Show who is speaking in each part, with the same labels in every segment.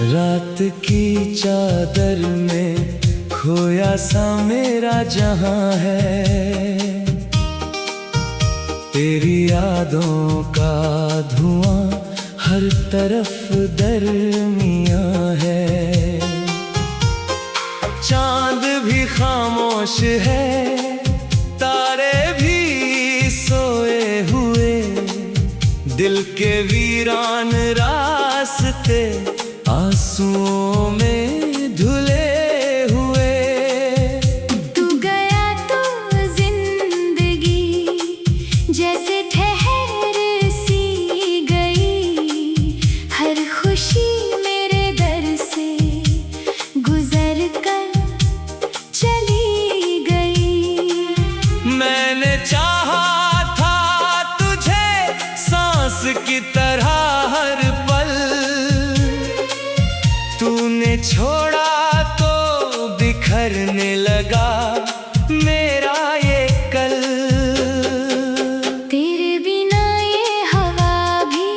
Speaker 1: रात की चादर में खोया सा मेरा जहां है। तेरी यादों का धुआं हर तरफ दरमियां है। चांद भी खामोश है, तारे भी सोए हुए, दिल के वीरान रास्ते आंसुओं में धुले हुए।
Speaker 2: तू गया तो जिंदगी जैसे ठहर सी गई। हर खुशी मेरे दर से गुजर कर चली गई।
Speaker 1: मैंने चाहा था तुझे सांस की तरह हर पल, तूने छोड़ा तो बिखरने लगा मेरा ये कल।
Speaker 2: तेरे बिना ये हवा भी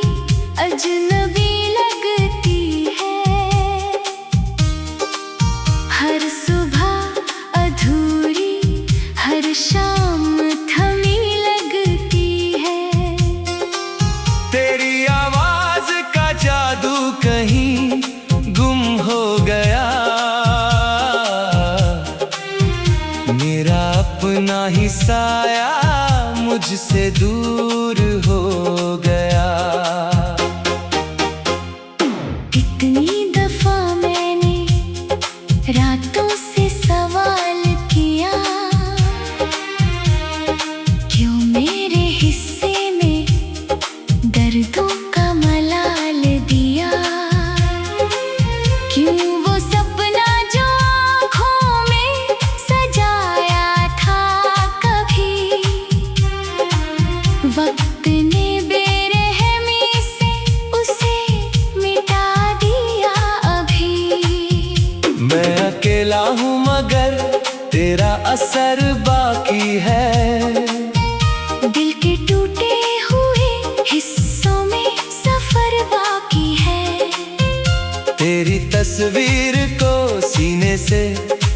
Speaker 2: अजनबी लगती है। हर सुबह अधूरी, हर शाम थमी लगती है।
Speaker 1: तेरी आवाज का जादू कहीं गुम हो गया, मेरा अपना ही साया मुझसे दूर हो गया।
Speaker 2: कितनी दफा मैंने रातों से सवाल किया, क्यों मेरे हिस्से में दर्दों का मलाल दिया। क्यों वो सपना जो आँखों में सजाया था कभी, वक्त ने बेरहमी से उसे मिटा दिया अभी।
Speaker 1: मैं अकेला हूँ मगर तेरा असर बाकी है।
Speaker 2: दिल के टूटे हुए हिस्सों में सफर बाकी है।
Speaker 1: तेरी तस्वीर को सीने से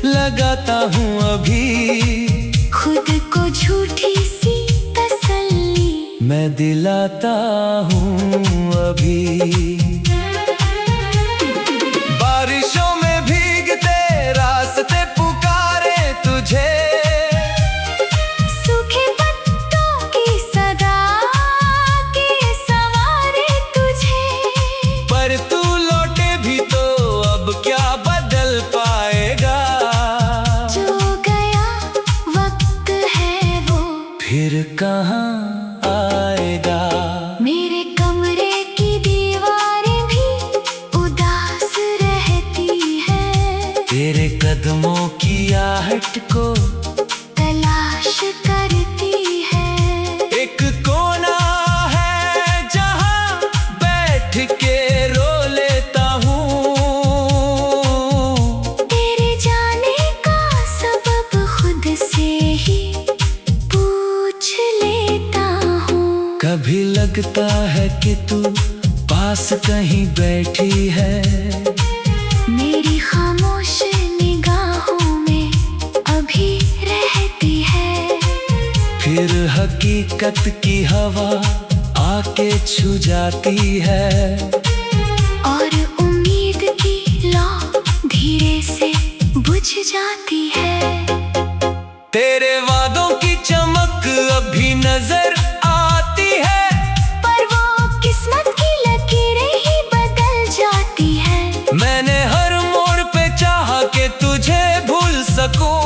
Speaker 1: लगाता हूँ अभी,
Speaker 2: खुद को झूठी सी तसल्ली
Speaker 1: मैं दिलाता हूँ अभी। बारिशों में भीगते रास्ते पुकारे तुझे,
Speaker 2: सूखे पत्तों की सदा के सवारे तुझे।
Speaker 1: पर तू लौटे भी तो अब क्या बदल पाएगा।
Speaker 2: जो गया वक्त है वो
Speaker 1: फिर कहाँ आएगा।
Speaker 2: मेरे कमरे की दीवारें भी उदास रहती है।
Speaker 1: तेरे कदमों की आहट को
Speaker 2: तलाश करती है।
Speaker 1: एक कोना है जहाँ बैठ के रो लेता हूँ।
Speaker 2: तेरे जाने का सबब खुद से ही पूछ लेता हूँ।
Speaker 1: कभी लगता है कि तू पास कहीं बैठी है,
Speaker 2: मेरी खामोश निगाहों में अभी रहती है।
Speaker 1: फिर हकीकत की हवा आके छू जाती है।
Speaker 2: और उम्मीद की लौ धीरे से बुझ जाती है।
Speaker 1: तेरे वादों की चमक अभी नजर आती है,
Speaker 2: पर वो किस्मत की लकीरें ही बदल जाती है।
Speaker 1: मैंने हर मोड़ पे चाहा कि तुझे भूल सकूं,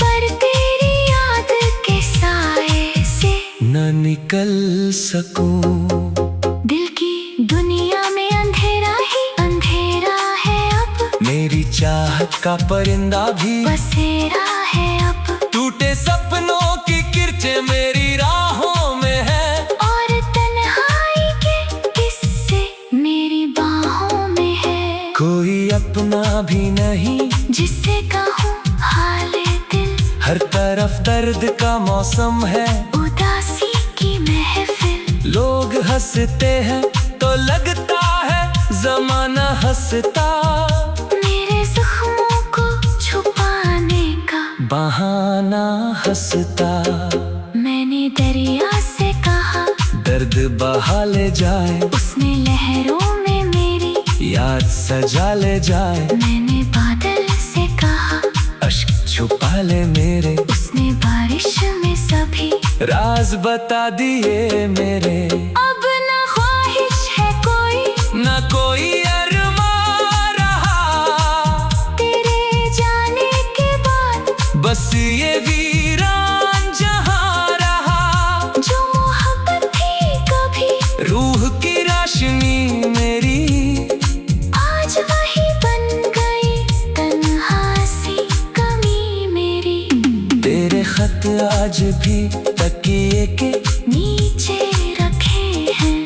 Speaker 2: पर तेरी याद के साए से
Speaker 1: न निकल सकूं।
Speaker 2: दिल की दुनिया में अंधेरा ही अंधेरा है अब।
Speaker 1: मेरी चाहत का परिंदा भी
Speaker 2: बसेरा है अब।
Speaker 1: टूटे सपनों की किरचे मेरी राहों में है।
Speaker 2: और तन्हाई के किस्से मेरी बाहों में है।
Speaker 1: कोई अपना भी नहीं
Speaker 2: जिससे कहूँ हाले दिल।
Speaker 1: हर तरफ दर्द का मौसम है,
Speaker 2: उदासी की महफिल।
Speaker 1: लोग हंसते हैं तो लगता है जमाना हंसता,
Speaker 2: मेरे जख्मों को छुपाने का
Speaker 1: बहाना हंसता।
Speaker 2: मैंने दरिया से कहा
Speaker 1: दर्द बहा ले जाए,
Speaker 2: उसने लहरों में मेरी
Speaker 1: याद सजा ले जाए।
Speaker 2: मैंने बादल से कहा
Speaker 1: अश्क छुपा ले मेरे,
Speaker 2: उसने बारिश में सभी
Speaker 1: राज बता दिए मेरे।
Speaker 2: अब न ख्वाहिश है कोई,
Speaker 1: न कोई अरमा रहा,
Speaker 2: तेरे जाने के बाद
Speaker 1: बस ये वीरान जहां रहा।
Speaker 2: जो मोहब्बत थी कभी
Speaker 1: रूह की रोशनी मेरी,
Speaker 2: आज वही बन गई तन्हा सी कमी मेरी।
Speaker 1: तेरे खत आज भी तकिए के
Speaker 2: नीचे रखे हैं,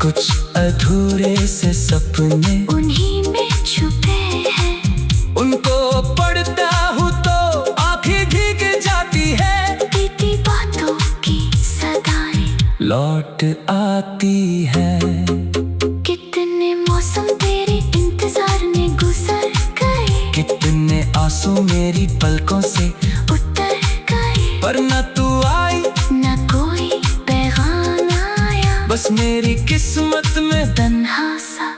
Speaker 1: कुछ अधूरे से सपने
Speaker 2: उन्हीं में छुपे हैं।
Speaker 1: उनको पढ़ता हूँ तो आंखें भीग जाती है,
Speaker 2: बीती बातों की सदाएं
Speaker 1: लौट आती है।
Speaker 2: कितने मौसम तेरे इंतजार में गुजर गए,
Speaker 1: कितने आंसू मेरी पलकों से
Speaker 2: उतर गए,
Speaker 1: पर न तू आई,
Speaker 2: न कोई पैगाम आया।
Speaker 1: बस मेरी किस्मत में
Speaker 2: तन्हा सा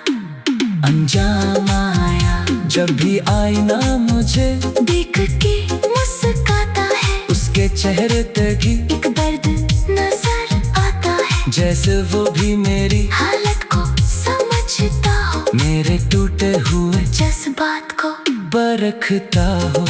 Speaker 1: अंजाम आया। जब भी आई ना मुझे
Speaker 2: देख के मुस्काता है,
Speaker 1: उसके चेहरे तक ही
Speaker 2: एक दर्द नजर आता है।
Speaker 1: जैसे वो भी मेरी
Speaker 2: हालत को समझता हो,
Speaker 1: मेरे टूटे हुए
Speaker 2: जज्बात को
Speaker 1: परखता हो।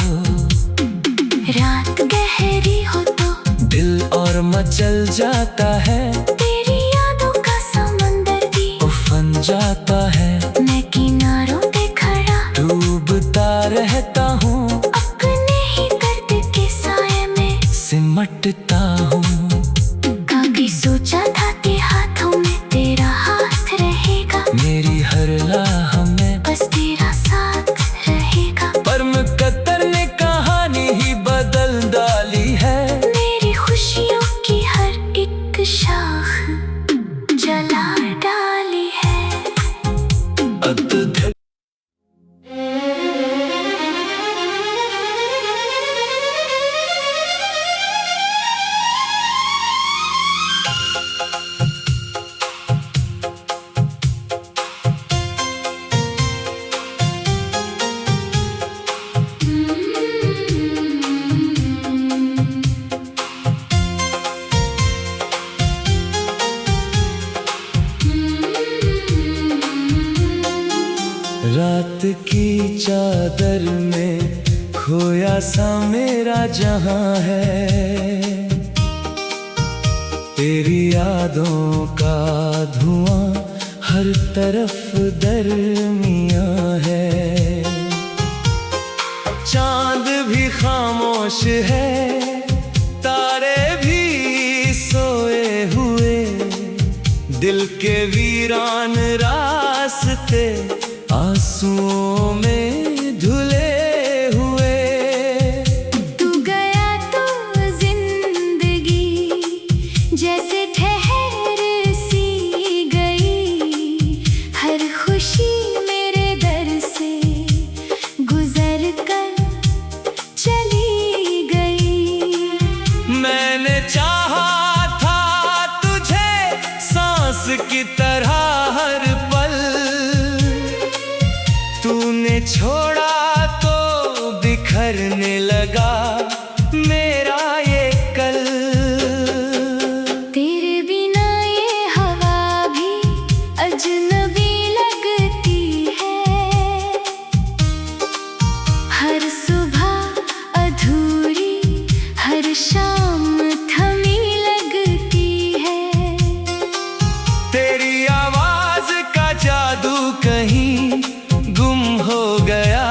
Speaker 2: रात गहरी हो तो
Speaker 1: दिल और मचल जाता है,
Speaker 2: तेरी यादों का समंदर भी
Speaker 1: उफन जाता है।
Speaker 2: मैं किनारों पे खड़ा
Speaker 1: डूबता रहता हूँ,
Speaker 2: अपने ही दर्द के साए में
Speaker 1: सिमटता हूँ।
Speaker 2: कभी सोचा था कि हाथों में तेरा हाथ रहेगा,
Speaker 1: मेरी हर राह में
Speaker 2: बस तेरा साथ रहेगा।
Speaker 1: पर मुकद्दर ने कहानी ही बदल डाली है।
Speaker 2: मेरी खुशियों की हर एक शाख जला डाली है।
Speaker 1: अद्भुत रात की चादर में खोया सा मेरा जहां है। तेरी यादों का धुआं हर तरफ दरमियां है। चांद भी खामोश है, तारे भी सोए हुए, दिल के वीरान रास्ते आंसुओं में धुले हुए।
Speaker 2: तू गया तो जिंदगी जैसे ठहर सी गई, हर खुशी मेरे दर से गुजर कर चली गई।
Speaker 1: मैंने चाहा था तुझे सांस की तरह हर पल, तूने छोड़ा तो बिखरने लगा मेरा ये कल।
Speaker 2: तेरे बिना ये हवा भी अजनबी लगती है, हर सुबह अधूरी हर शाम थमी लगती है।
Speaker 1: तेरी आवाज का जादू कहीं गुम हो गया,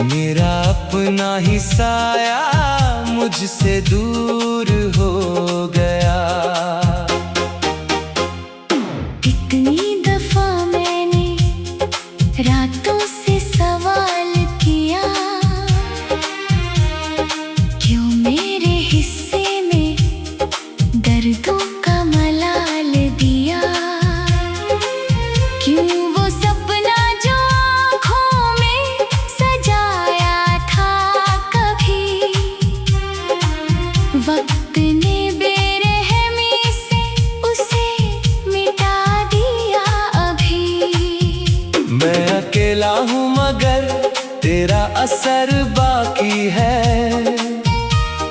Speaker 1: मेरा अपना ही साया मुझसे दूर हो गया।
Speaker 2: कितनी दफा मैंने रातों से सवाल किया, क्यों मेरे हिस्से में दर्दों का मलाल दिया। क्यों वो सपना जो आँखों में सजाया था कभी, वक्त ने बेरहमी से उसे मिटा दिया अभी।
Speaker 1: मैं अकेला हूँ मगर तेरा असर बाकी है।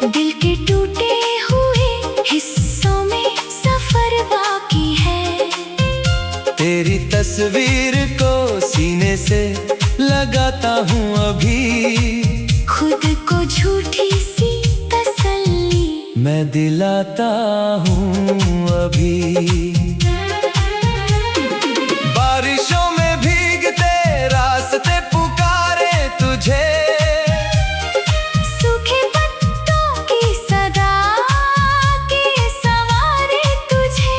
Speaker 2: दिल के टूटे हुए हिस्सों में सफर बाकी है।
Speaker 1: तेरी तस्वीर को सीने से लगाता हूँ अभी,
Speaker 2: खुद को झूठी सी तसल्ली
Speaker 1: मैं दिलाता हूँ अभी। बारिशों में भीगते रास्ते पुकारे तुझे,
Speaker 2: सूखे पत्तों की सदा के सवारे तुझे।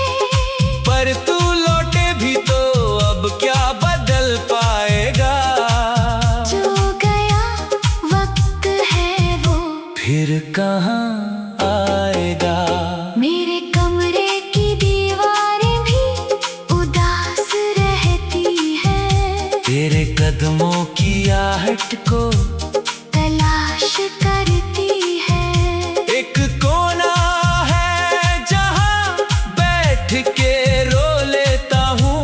Speaker 1: पर तू लौटे भी तो अब क्या बदल पाएगा।
Speaker 2: जो गया वक्त है वो
Speaker 1: फिर कहाँ आएगा।
Speaker 2: मेरे कमरे की दीवारें भी उदास रहती है।
Speaker 1: तेरे कदमों की आहट को
Speaker 2: तलाश करती है।
Speaker 1: एक कोना है जहाँ बैठ के रो लेता हूँ।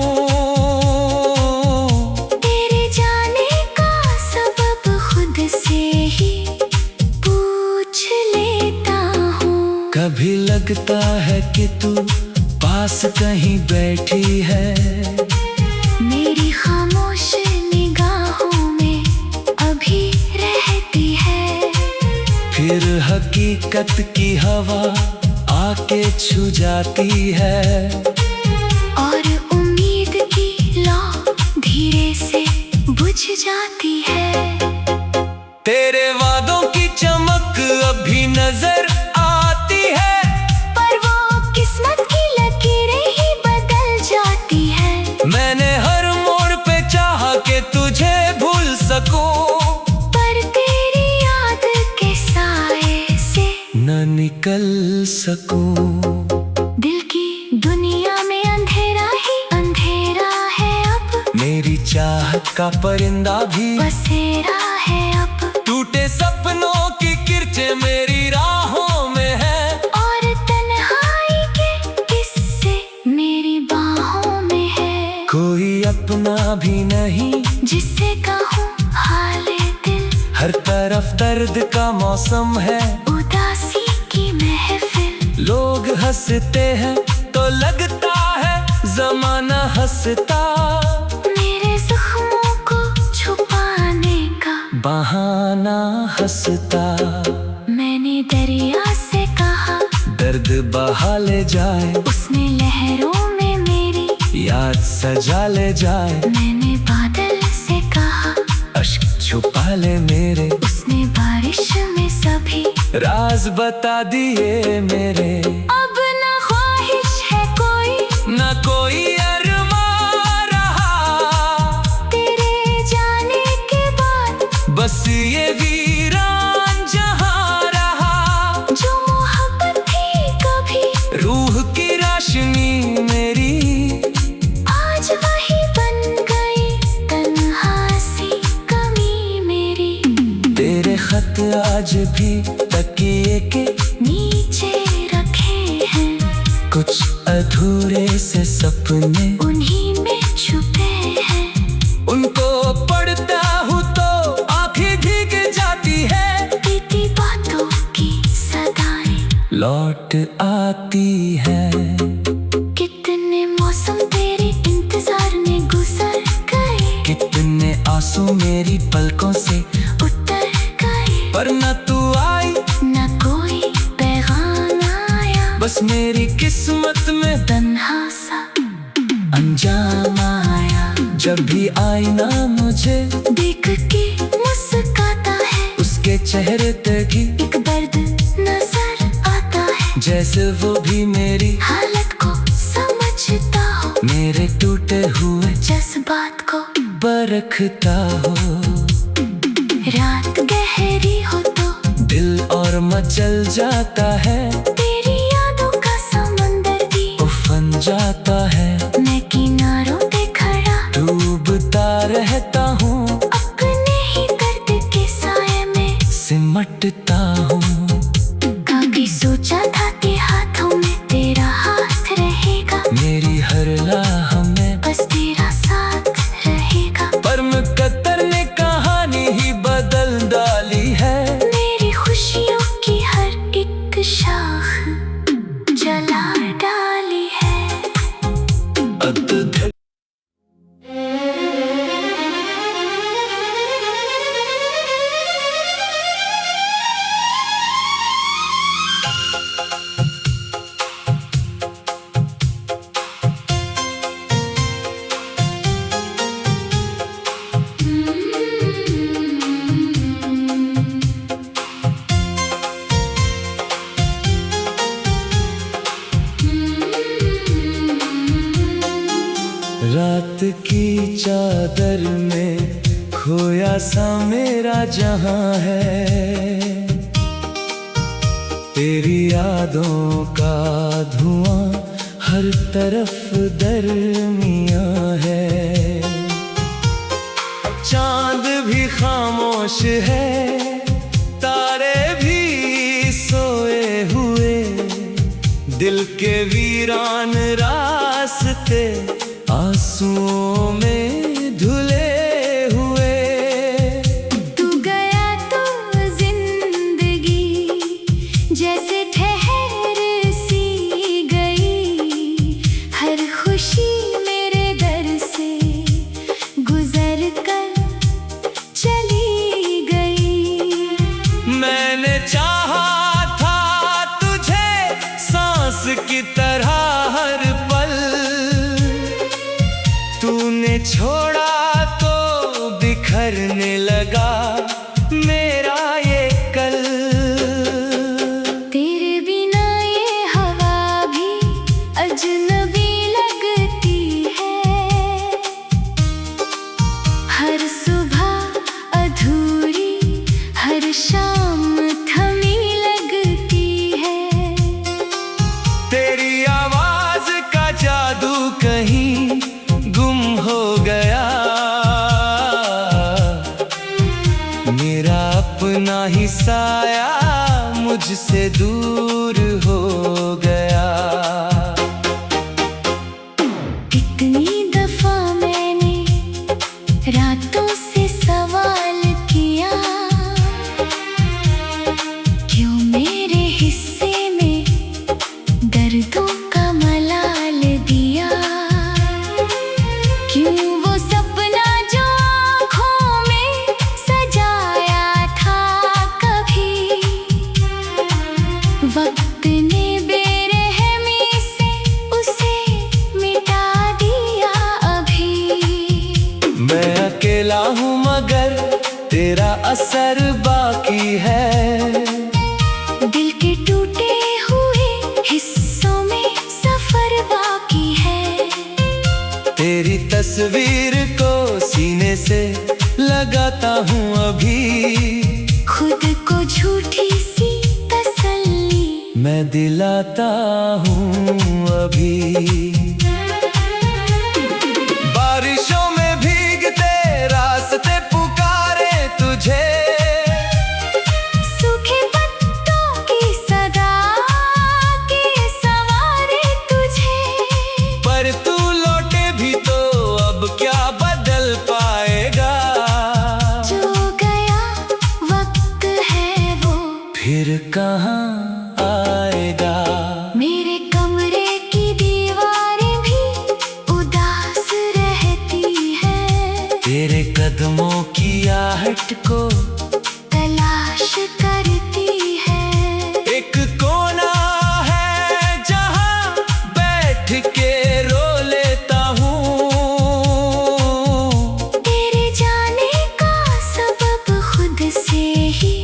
Speaker 2: तेरे जाने का सबब खुद से ही पूछ लेता हूँ।
Speaker 1: कभी लगता है कि तू पास कहीं बैठी है,
Speaker 2: मेरी खामोश निगाहों में अभी रहती है।
Speaker 1: फिर हकीकत की हवा आके छू जाती है।
Speaker 2: और उम्मीद की लौ धीरे से बुझ जाती है।
Speaker 1: तेरे वादों की चमक अभी नजर आती है,
Speaker 2: पर वो किस्मत की लकीरें ही बदल जाती है।
Speaker 1: मैंने हर मोड़ पे चाहा कि तुझे भूल सकूं,
Speaker 2: पर तेरी याद के साए से
Speaker 1: न निकल सकूं।
Speaker 2: दिल की दुनिया में अंधेरा ही अंधेरा है अब,
Speaker 1: मेरी चाहत का परिंदा भी
Speaker 2: बसेरा है अब।
Speaker 1: टूटे सपनों की किरचे मेरी राहों में है,
Speaker 2: और तन्हाई के किस्से मेरी बाहों में है।
Speaker 1: कोई अपना भी नहीं
Speaker 2: जिससे कहूँ हाले दिल,
Speaker 1: हर तरफ दर्द का मौसम है।
Speaker 2: उदासी की महफिल,
Speaker 1: लोग हंसते हैं तो लगता है जमाना हंसता,
Speaker 2: मेरे जख्मों को छुपाने का
Speaker 1: बहाना हंसता।
Speaker 2: मैंने दरिया से कहा
Speaker 1: दर्द बहा ले जाए,
Speaker 2: उसने लहरों में मेरी
Speaker 1: याद सजा ले जाए।
Speaker 2: मैंने बादल से कहा
Speaker 1: अश्क छुपा ले मेरे,
Speaker 2: उसने बारिश में सभी
Speaker 1: राज बता दिए मेरे।
Speaker 2: अब न ख्वाहिश है कोई,
Speaker 1: न कोई अरमा रहा,
Speaker 2: तेरे जाने के बाद
Speaker 1: बस ये वीरान जहां रहा।
Speaker 2: जो मोहब्बत थी कभी
Speaker 1: रूह की रोशनी मेरी,
Speaker 2: आज वही बन गई तन्हा सी कमी मेरी।
Speaker 1: तेरे खत आज भी तकिए के
Speaker 2: नीचे रखे हैं,
Speaker 1: कुछ अधूरे से सपने
Speaker 2: उन्हीं में छुपे हैं।
Speaker 1: उनको पढ़ता हूँ तो आंखें भीग जाती है,
Speaker 2: बीती बातों की सदाएं
Speaker 1: लौट आती है।
Speaker 2: कितने मौसम तेरे इंतजार में गुजर गए,
Speaker 1: कितने आंसू मेरी पलकों से
Speaker 2: उतर गए।
Speaker 1: पर न तू आई
Speaker 2: न कोई पैगाम आया,
Speaker 1: बस मेरी किस्मत में
Speaker 2: तन्हा सा
Speaker 1: अंजाम आया। जब भी आईना मुझे
Speaker 2: देख के मुस्काता है,
Speaker 1: उसके चेहरे तक ही
Speaker 2: एक दर्द नजर आता है।
Speaker 1: जैसे वो भी मेरी
Speaker 2: हालत को समझता हो,
Speaker 1: मेरे टूटे हुए
Speaker 2: जज्बात को
Speaker 1: परखता हो।
Speaker 2: रात गहरी हो तो
Speaker 1: दिल और मचल जाता है,
Speaker 2: तेरी यादों का समंदर भी
Speaker 1: उफन जाता है।
Speaker 2: मैं किनारों पे खड़ा
Speaker 1: रात की चादर में खोया सा मेरा जहां है। तेरी यादों का धुआं हर तरफ दरमियां है। चांद भी खामोश है, तारे भी सोए हुए, दिल के वीरान रास्ते आंसुओं में धुले हुए।
Speaker 2: तू गया तो जिंदगी जैसे ठहर सी गई, हर खुशी मेरे दर से गुजर कर चली गई।
Speaker 1: मैंने चाहा था तुझे सांस की तरह हर पल, तूने छोड़ा तो बिखरने लगा मेरा ये कल।
Speaker 2: तेरे बिना ये हवा भी अजनबी लगती है, हर सुबह अधूरी हर शाम थमी लगती है।
Speaker 1: तेरी आवाज का जादू कहीं गुम हो गया, मेरा अपना ही साया मुझसे दूर हो गया।
Speaker 2: कितनी दफा मैंने रातों से सवाल किया, क्यों मेरे हिस्से में दर्दों का मलाल दिया। क्यों वो सपना जो आँखों में सजाया था कभी, वक्त ने बेरहमी से उसे मिटा दिया अभी।
Speaker 1: मैं अकेला हूँ मगर तेरा असर बाकी है।
Speaker 2: दिल के टूटे हुए हिस्सों में सफर बाकी है।
Speaker 1: तेरी तस्वीर को सीने से लगाता हूँ अभी,
Speaker 2: खुद को झूठी सी तसल्ली
Speaker 1: मैं दिलाता हूँ अभी। बारिशों में भीगते रास्ते पुकारे तुझे,
Speaker 2: सूखे पत्तों की सदा के सवारे तुझे।
Speaker 1: पर तू लौटे भी तो अब क्या बदल पाएगा।
Speaker 2: जो गया वक्त है वो
Speaker 1: फिर कहाँ आएगा।
Speaker 2: मेरे कमरे की दीवारें भी उदास रहती है,
Speaker 1: तेरे कदमों की आहट को
Speaker 2: तलाश करती है।
Speaker 1: एक कोना है जहाँ बैठ के रो लेता हूँ।
Speaker 2: तेरे जाने का सबब खुद से ही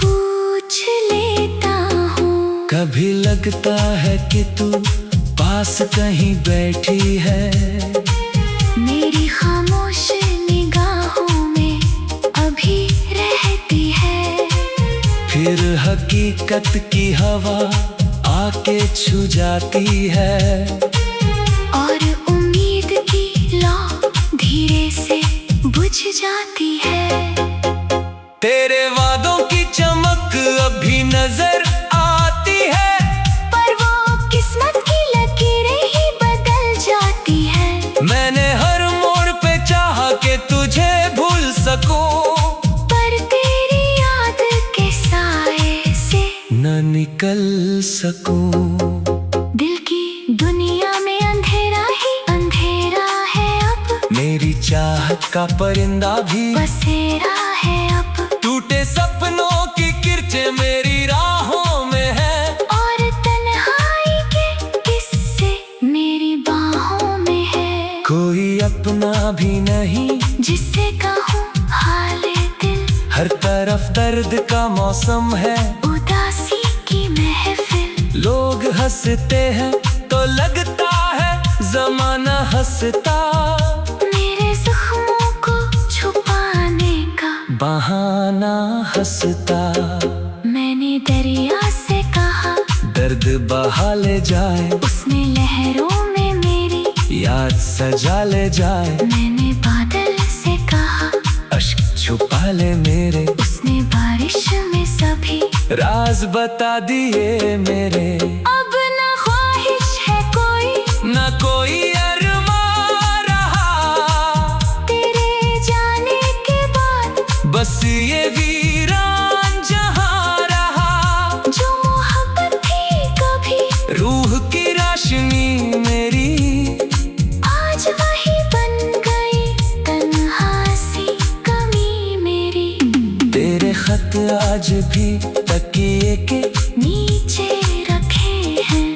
Speaker 2: पूछ लेता हूँ।
Speaker 1: कभी लगता है कि तू पास कहीं बैठी है,
Speaker 2: मेरी खामोश निगाहों में अभी रहती है।
Speaker 1: फिर हकीकत की हवा आके छू जाती है,
Speaker 2: और उम्मीद की लौ धीरे से बुझ जाती है।
Speaker 1: तेरे वादों की चमक अभी नजर आती है,
Speaker 2: पर वो किस्मत की लकीरें ही बदल जाती है।
Speaker 1: मैंने हर मोड़ पे चाहा कि तुझे भूल सकूं,
Speaker 2: पर तेरी याद के साए से
Speaker 1: न निकल सकूं।
Speaker 2: दिल की दुनिया में अंधेरा ही अंधेरा है अब,
Speaker 1: मेरी चाहत का परिंदा भी
Speaker 2: बसेरा है अब।
Speaker 1: टूटे सपनों की किरचे मेरी राहों में है,
Speaker 2: और तन्हाई के किस्से मेरी बाहों में है।
Speaker 1: कोई अपना भी नहीं
Speaker 2: जिससे कहूँ हाले दिल,
Speaker 1: हर तरफ दर्द का मौसम है,
Speaker 2: उदासी की महफिल।
Speaker 1: लोग हंसते हैं तो लगता है जमाना हंसता,
Speaker 2: मेरे जख्मों को छुपाने का
Speaker 1: बहाना हंसता।
Speaker 2: मैंने दरिया से कहा
Speaker 1: दर्द बहा ले जाए,
Speaker 2: उसने लहरों में मेरी
Speaker 1: याद सजा ले जाए।
Speaker 2: मैंने बादल से कहा
Speaker 1: अश्क छुपा ले मेरे,
Speaker 2: उसने बारिश में सभी
Speaker 1: राज बता दिए मेरे।
Speaker 2: अब न ख्वाहिश है कोई,
Speaker 1: न कोई अरमा रहा,
Speaker 2: तेरे जाने के बाद
Speaker 1: बस ये वीरान जहां रहा।
Speaker 2: जो मोहब्बत थी कभी
Speaker 1: रूह की रोशनी मेरी,
Speaker 2: आज वही बन गई तन्हा सी कमी मेरी।
Speaker 1: तेरे खत आज भी तकिए के
Speaker 2: नीचे रखे हैं,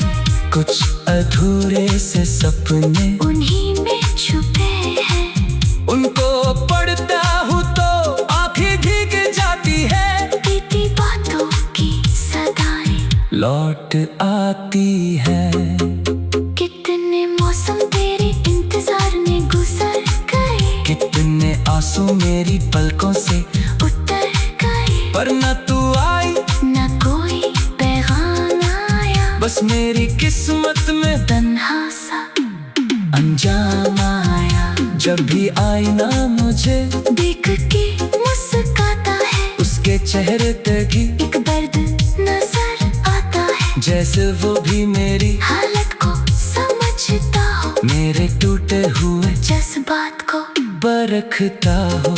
Speaker 1: कुछ अधूरे से सपने
Speaker 2: उन्हीं में छुपे हैं।
Speaker 1: उनको पढ़ता हूँ तो आंखें भीग जाती है,
Speaker 2: बीती बातों की सदाएं
Speaker 1: लौट आती है।
Speaker 2: कितने मौसम तेरे इंतजार में गुजर गए,
Speaker 1: कितने आंसू मेरी पलकों से
Speaker 2: उतर गए,
Speaker 1: पर न तू आई,
Speaker 2: न कोई पैगाम आया।
Speaker 1: बस मेरी किस्मत में
Speaker 2: तन्हा सा
Speaker 1: अंजाम आया। जब भी आईना मुझे
Speaker 2: देख के मुस्काता है,
Speaker 1: उसके चेहरे पे भी
Speaker 2: एक दर्द नजर आता है।
Speaker 1: जैसे वो भी मेरी
Speaker 2: हालत को समझता हो,
Speaker 1: मेरे टूटे हुए
Speaker 2: जज्बात को
Speaker 1: परखता हो।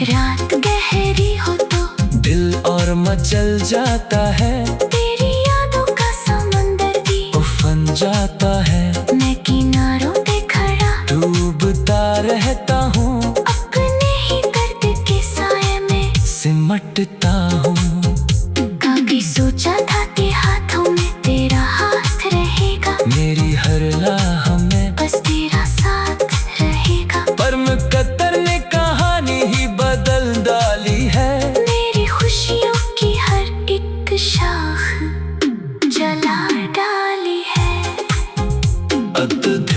Speaker 2: रात गहरी हो तो
Speaker 1: दिल और मचल जाता है,
Speaker 2: तेरी यादों का समंदर भी
Speaker 1: उफन जाता है।
Speaker 2: मैं किनारों पे खड़ा
Speaker 1: डूबता रहता हूँ,
Speaker 2: अपने ही दर्द के साए में
Speaker 1: सिमटता हूँ।
Speaker 2: कभी सोचा था कि हाथों में तेरा हाथ रहेगा,
Speaker 1: मेरी हर राह में
Speaker 2: बस तेरा साथ रहेगा।
Speaker 1: पर मुकद्दर ने कहानी ही बदल डाली है।
Speaker 2: मेरी खुशियों की हर एक शाख जला डाली है।
Speaker 1: अद्भुत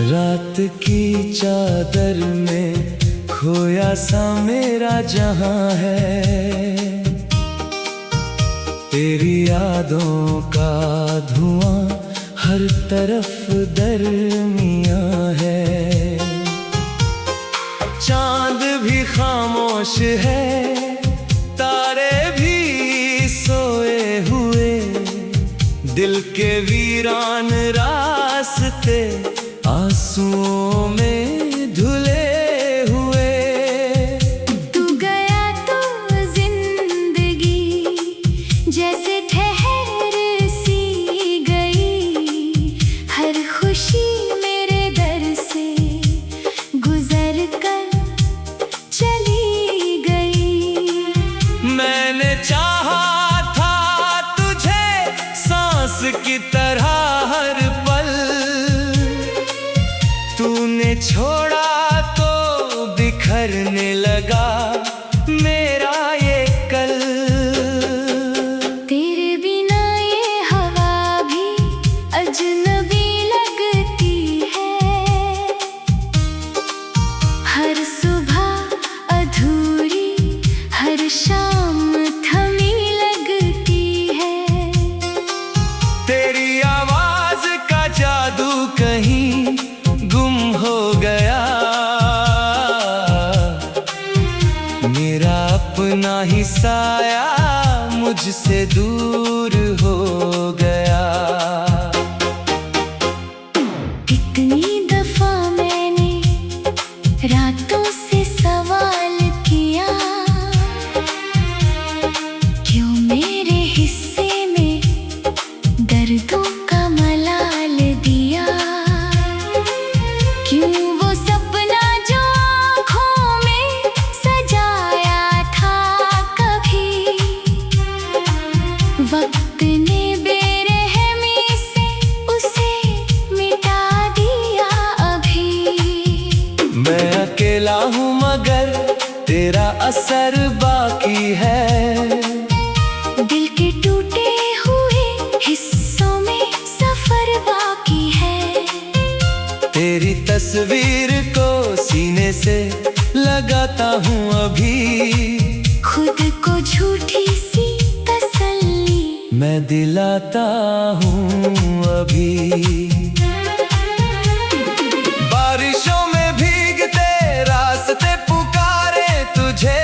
Speaker 1: रात की चादर में खोया सा मेरा जहां है। तेरी यादों का धुआं हर तरफ दरमियां है। चांद भी खामोश है, तारे भी सोए हुए, दिल के वीरान रास्ते आंसुओं में धुले हुए।
Speaker 2: तू गया तो जिंदगी जैसे ठहर सी गई, हर खुशी मेरे दर से गुजर कर चली गई।
Speaker 1: मैंने चाहा था तुझे सांस की तरह हर पल, तूने छोड़ा तो बिखरने लगा मेरा ये कल।
Speaker 2: तेरे बिना ये हवा भी अजनबी लगती है, हर सुबह अधूरी हर शाम थमी लगती है।
Speaker 1: तेरी आवाज का जादू कहीं गुम हो गया, मेरा अपना ही साया मुझसे दूर हो गया।
Speaker 2: कितनी दफा मैंने रातों से सवाल किया, क्यों मेरे हिस्से में दर्दों का मलाल दिया।
Speaker 1: मैं अकेला हूँ मगर तेरा असर बाकी है।
Speaker 2: दिल के टूटे हुए हिस्सों में सफर बाकी है।
Speaker 1: तेरी तस्वीर को सीने से लगाता हूँ अभी,
Speaker 2: खुद को झूठी सी तसल्ली
Speaker 1: मैं दिलाता हूँ अभी। बारिशों में भीगते रास्ते पुकारे तुझे,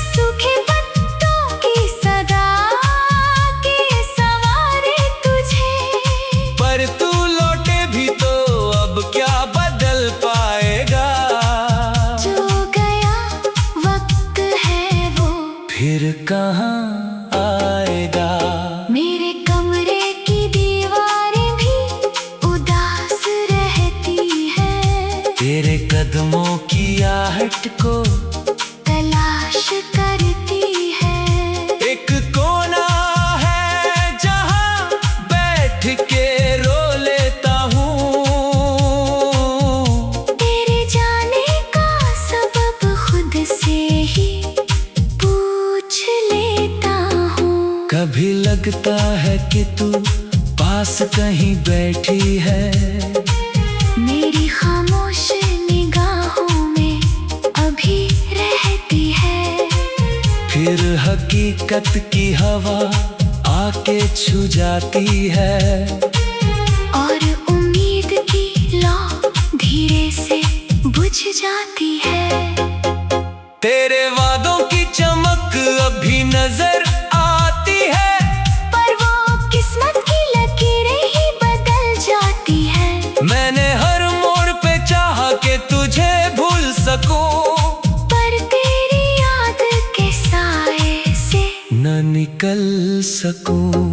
Speaker 2: सूखे पत्तों की सदा के सवारे तुझे।
Speaker 1: पर तू लौटे भी तो अब क्या बदल पाएगा।
Speaker 2: जो गया वक्त है वो
Speaker 1: फिर कहाँ आएगा।
Speaker 2: मेरे कमरे की दीवारें भी उदास रहती है।
Speaker 1: तेरे कदमों की आहट को
Speaker 2: तलाश करती है।
Speaker 1: एक कोना है जहाँ बैठ के रो लेता हूँ।
Speaker 2: तेरे जाने का सबब खुद से ही पूछ लेता हूँ।
Speaker 1: कभी लगता है कि तू पास कहीं बैठी है,
Speaker 2: मेरी खामोश निगाहों में अभी रहती है।
Speaker 1: फिर हकीकत की हवा आके छू जाती है।
Speaker 2: और उम्मीद की लौ धीरे से बुझ जाती है।
Speaker 1: तेरे वादों की चमक अभी नजर आती है,
Speaker 2: पर वो किस्मत की लकीरें ही बदल जाती है।
Speaker 1: मैंने हर मोड़ पे चाहा कि तुझे भूल सकूं,
Speaker 2: पर तेरी याद के साए से
Speaker 1: न निकल सकूं।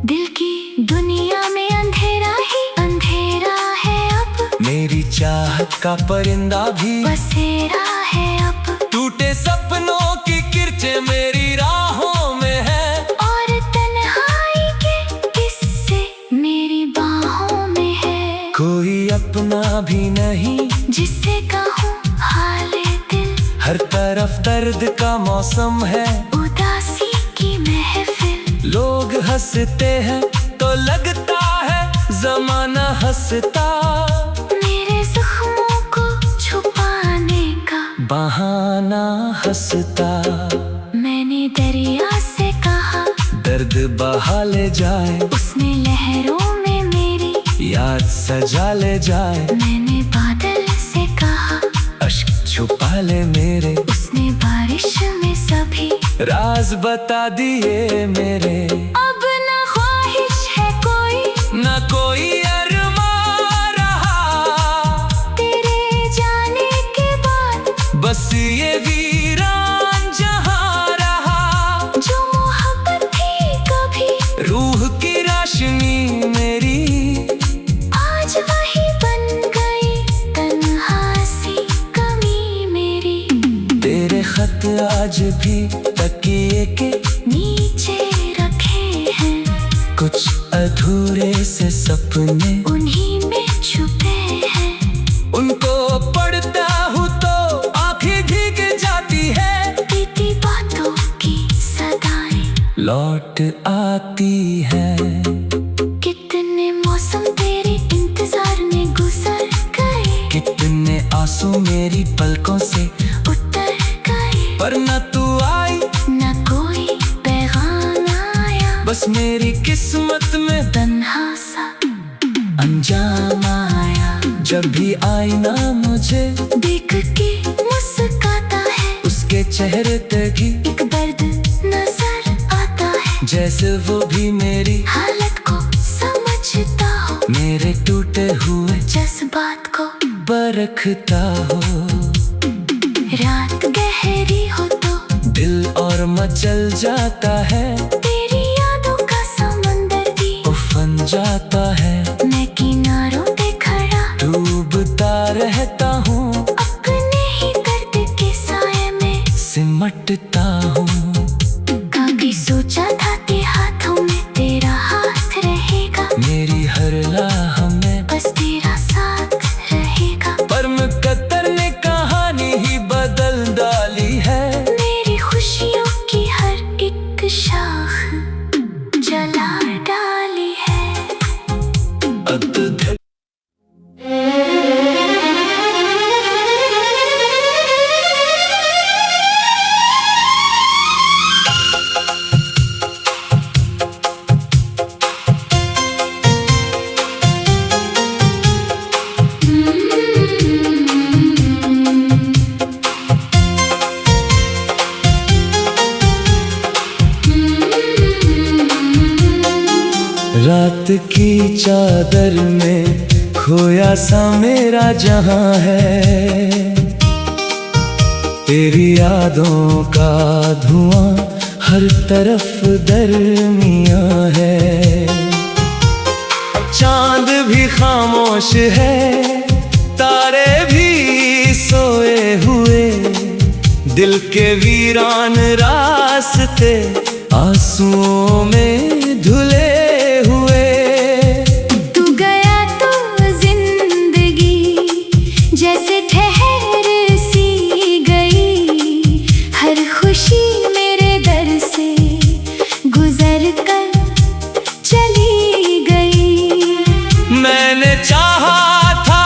Speaker 2: दिल की दुनिया में अंधेरा ही अंधेरा है अब।
Speaker 1: मेरी चाहत का परिंदा भी
Speaker 2: बसेरा है अब।
Speaker 1: टूटे सपनों की किरचे मेरी राहों में है।
Speaker 2: और तन्हाई के किस्से मेरी बाहों में है।
Speaker 1: कोई अपना भी नहीं
Speaker 2: जिससे कहूँ हाले दिल,
Speaker 1: हर तरफ दर्द का मौसम है।
Speaker 2: उदासी की महफिल,
Speaker 1: लोग हंसते हैं तो लगता है जमाना हंसता।
Speaker 2: मेरे जख्मों को छुपाने का
Speaker 1: बहाना हंसता।
Speaker 2: मैंने दरिया से कहा
Speaker 1: दर्द बहा ले जाए,
Speaker 2: उसने लहरों में मेरी
Speaker 1: याद सजा ले जाए।
Speaker 2: मैंने बादल से कहा
Speaker 1: अश्क छुपा ले मेरे,
Speaker 2: उसने बारिश में सभी
Speaker 1: राज बता दिए मेरे।
Speaker 2: अब न ख्वाहिश है कोई,
Speaker 1: न कोई अरमा रहा,
Speaker 2: तेरे जाने के बाद
Speaker 1: बस ये वीरान जहां रहा।
Speaker 2: जो मोहब्बत थी कभी
Speaker 1: रूह की रोशनी मेरी,
Speaker 2: आज वही बन गई तन्हा सी कमी मेरी।
Speaker 1: तेरे खत आज भी तकिए के
Speaker 2: नीचे रखे हैं,
Speaker 1: कुछ अधूरे से सपने
Speaker 2: उन्हीं में छुपे हैं।
Speaker 1: उनको पढ़ता हूँ तो आंखें भीग जाती है।
Speaker 2: बीती बातों की सदाएं
Speaker 1: लौट आती है।
Speaker 2: कितने मौसम तेरे इंतजार में गुजर गए,
Speaker 1: कितने आंसू मेरी पलकों से
Speaker 2: उतर गए।
Speaker 1: पर न तू आई
Speaker 2: न कोई पैगाम आया,
Speaker 1: बस मेरी किस्मत में
Speaker 2: तन्हा सा
Speaker 1: अंजाम आया। जब भी आईना मुझे
Speaker 2: देख के मुस्काता है,
Speaker 1: उसके चेहरे तक ही
Speaker 2: एक दर्द नजर आता है।
Speaker 1: जैसे वो भी मेरी
Speaker 2: हालत को समझता हो,
Speaker 1: मेरे टूटे हुए
Speaker 2: जज्बात को
Speaker 1: परखता हो।
Speaker 2: रात गहरी हो तो
Speaker 1: दिल और मचल जाता है,
Speaker 2: तेरी यादों का समंदर भी
Speaker 1: उफन जाता है।
Speaker 2: मैं किनारों पे खड़ा
Speaker 1: डूबता रहता हूँ,
Speaker 2: अपने ही दर्द के साए में
Speaker 1: सिमटता हूँ।
Speaker 2: कभी सोचा था कि हाथों में तेरा हाथ रहेगा,
Speaker 1: मेरी हर राह में
Speaker 2: बस तेरा साथ रहेगा।
Speaker 1: की चादर में खोया सा मेरा जहां है। तेरी यादों का धुआं हर तरफ दरमियां है। चांद भी खामोश है, तारे भी सोए हुए, दिल के वीरान रास्ते आंसुओं में धुले हुए।
Speaker 2: तू गया तो जिंदगी जैसे ठहर सी गई, हर खुशी मेरे दर से गुजर कर चली गई।
Speaker 1: मैंने चाहा था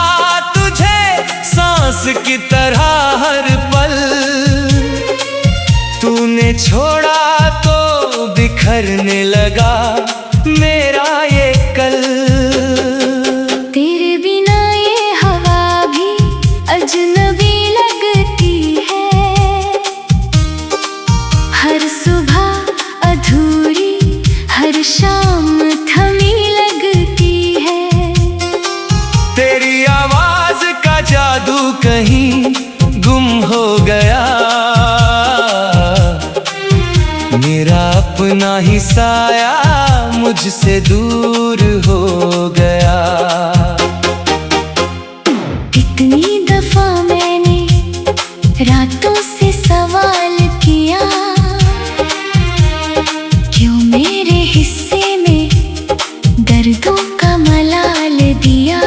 Speaker 1: तुझे सांस की तरह हर पल, तूने छोड़ा तो बिखरने लगा मेरा ये कल।
Speaker 2: तेरे बिना ये हवा भी अजनबी लगती है, हर सुबह अधूरी हर शाम थमी लगती है।
Speaker 1: तेरी आवाज का जादू कहीं गुम हो गया, मेरा अपना ही साया मुझसे दूर हो गया।
Speaker 2: कितनी दफा मैंने रातों से सवाल किया, क्यों मेरे हिस्से में दर्दों का मलाल दिया।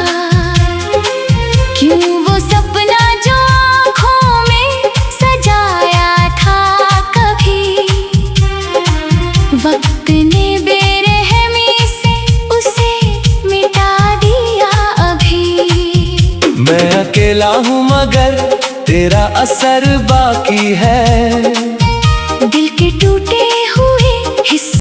Speaker 2: क्यों वो सपना जो आँखों में सजाया था कभी, वक्त ने बेरहमी से उसे मिटा दिया अभी।
Speaker 1: मैं अकेला हूँ मगर तेरा असर बाकी है,
Speaker 2: दिल के टूटे हुए हिस्से